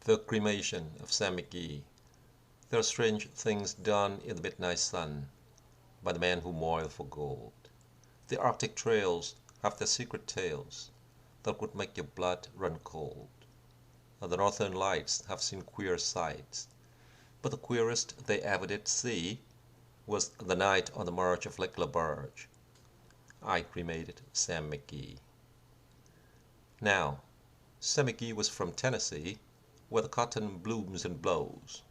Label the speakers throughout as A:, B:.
A: The Cremation of Sam McGee. There are strange things done in the midnight sun by the men who moil for gold. The Arctic trails have their secret tales that would make your blood run cold. The Northern Lights have seen queer sights, but the queerest they ever did see was the night on the march of Lake LaBarge. I cremated Sam McGee. Now, Sam McGee was from Tennessee, where the cotton blooms and blows.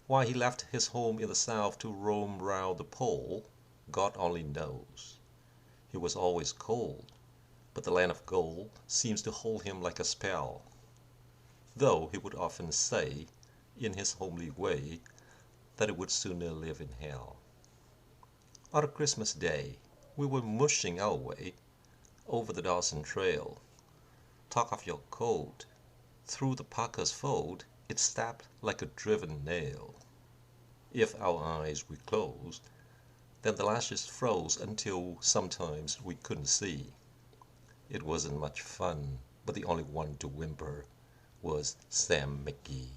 A: Why he left his home in the South to roam round the pole, God only knows. He was always cold, but the land of gold seems to hold him like a spell, though he would often say, in his homely way, that he would sooner live in hell. On a Christmas day, we were mushing our way over the Dawson Trail. Talk of your coat, through the parka's fold, it stabbed like a driven nail. If our eyes were closed, then the lashes froze until sometimes we couldn't see. It wasn't much fun, but the only one to whimper was Sam McGee.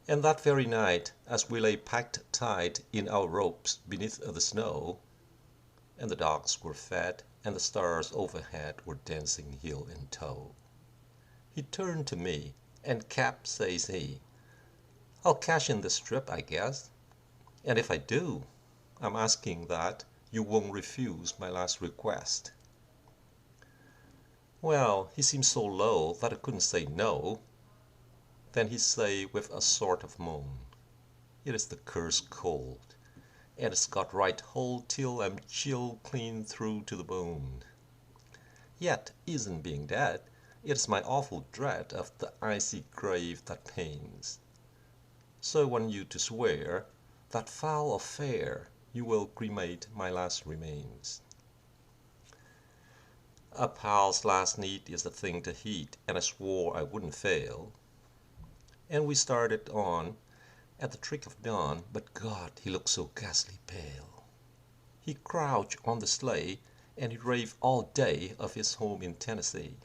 A: And that very night, as we lay packed tight in our ropes beneath the snow, and the dogs were fed, and the stars overhead were dancing heel and toe, he turned to me, and Cap, says he, I'll cash in this trip, I guess. And if I do, I'm asking that you won't refuse my last request. Well, he seemed so low that I couldn't say no. Then he say with a sort of moan, it is the cursed cold, and it's got right hold till I'm chilled clean through to the bone. Yet, isn't being dead, it is my awful dread of the icy grave that pains. So I want you to swear that foul or fair you will cremate my last remains. A pal's last need is the thing to heed, and I swore I wouldn't fail. And we started on at the trick of dawn, but God, he looked so ghastly pale. He crouched on the sleigh, and he raved all day of his home in Tennessee.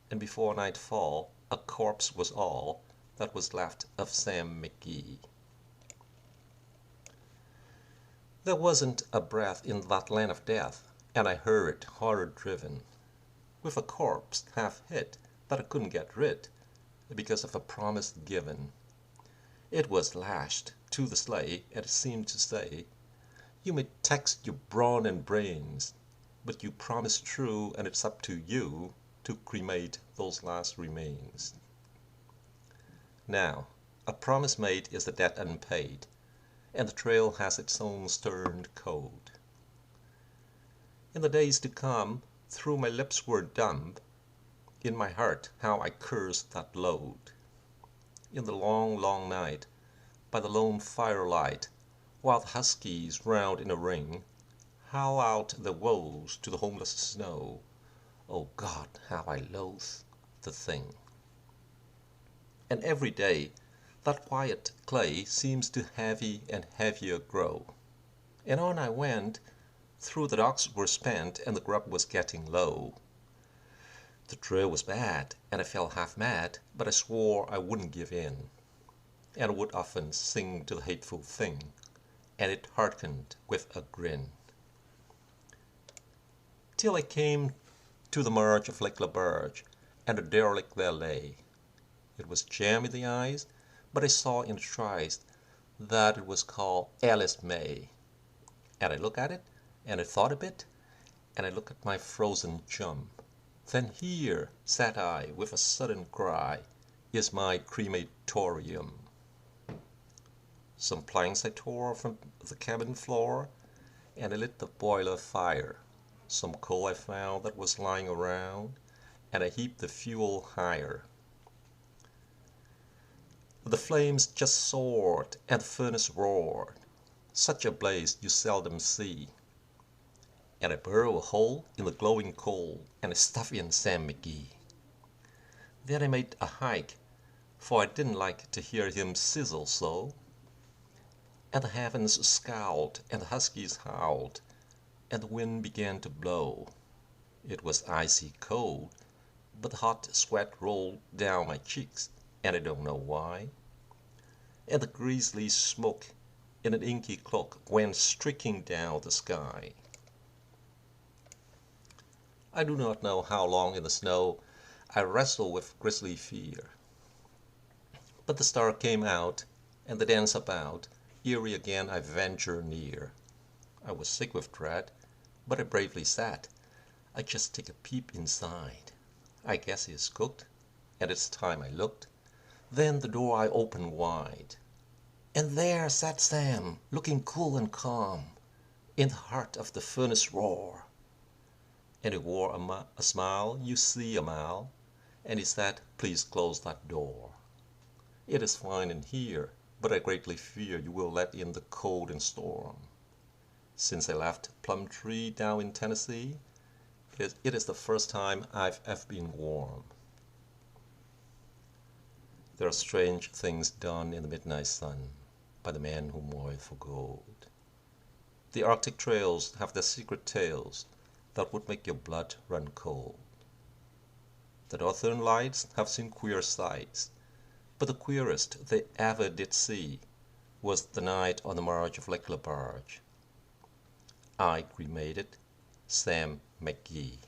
A: And before nightfall, a corpse was all that was left of Sam McGee. There wasn't a breath in that land of death, and I hurried, horror-driven, with a corpse half hid that I couldn't get rid because of a promise given. It was lashed to the sleigh, and it seemed to say, you may tax your brawn and brains, but you promised true, and it's up to you to cremate those last remains. Now, a promise made is a debt unpaid, and the trail has its own stern code. In the days to come, through my lips were dumb, in my heart how I cursed that load. In the long, long night, by the lone firelight, while the huskies round in a ring howl out their woes to the homeless snow, oh God, how I loathe the thing. And every day that quiet clay seems to heavy and heavier grow. And on I went, through the dogs were spent, and the grub was getting low. The trail was bad, and I felt half mad, but I swore I wouldn't give in, and would often sing to the hateful thing, and it hearkened with a grin. Till I came to the marge of Lake LaBarge, and a derelict there lay. It was jam in the eyes, but I saw in the tries that it was called Alice May. And I looked at it, and I thought a bit, and I looked at my frozen chum. Then here, said I, with a sudden cry, is my crematorium. Some planks I tore from the cabin floor, and I lit the boiler fire. Some coal I found that was lying around, and I heaped the fuel higher. The flames just soared, and the furnace roared. Such a blaze you seldom see. And I burrow a hole in the glowing coal, and I stuff in Sam McGee. Then I made a hike, for I didn't like to hear him sizzle so. And the heavens scowled, and the huskies howled, and the wind began to blow. It was icy cold, but the hot sweat rolled down my cheeks, and I don't know why. And the grisly smoke in an inky cloak went streaking down the sky. I do not know how long in the snow I wrestled with grisly fear. But the star came out, and the dance about, eerie again I venture near. I was sick with dread, but I bravely sat. I just take a peep inside. I guess he is cooked, and it's time I looked. Then the door I opened wide, and there sat Sam, looking cool and calm, in the heart of the furnace roar. And he wore a smile, you see a mile, and he said, "Please close that door. It is fine in here, but I greatly fear you will let in the cold and storm. Since I left Plumtree down in Tennessee, it is the first time I've ever been warm." There are strange things done in the midnight sun by the men who moil for gold. The Arctic trails have their secret tales that would make your blood run cold. The Northern Lights have seen queer sights, but the queerest they ever did see was the night on the marge of Lake Labarge. I cremated Sam McGee.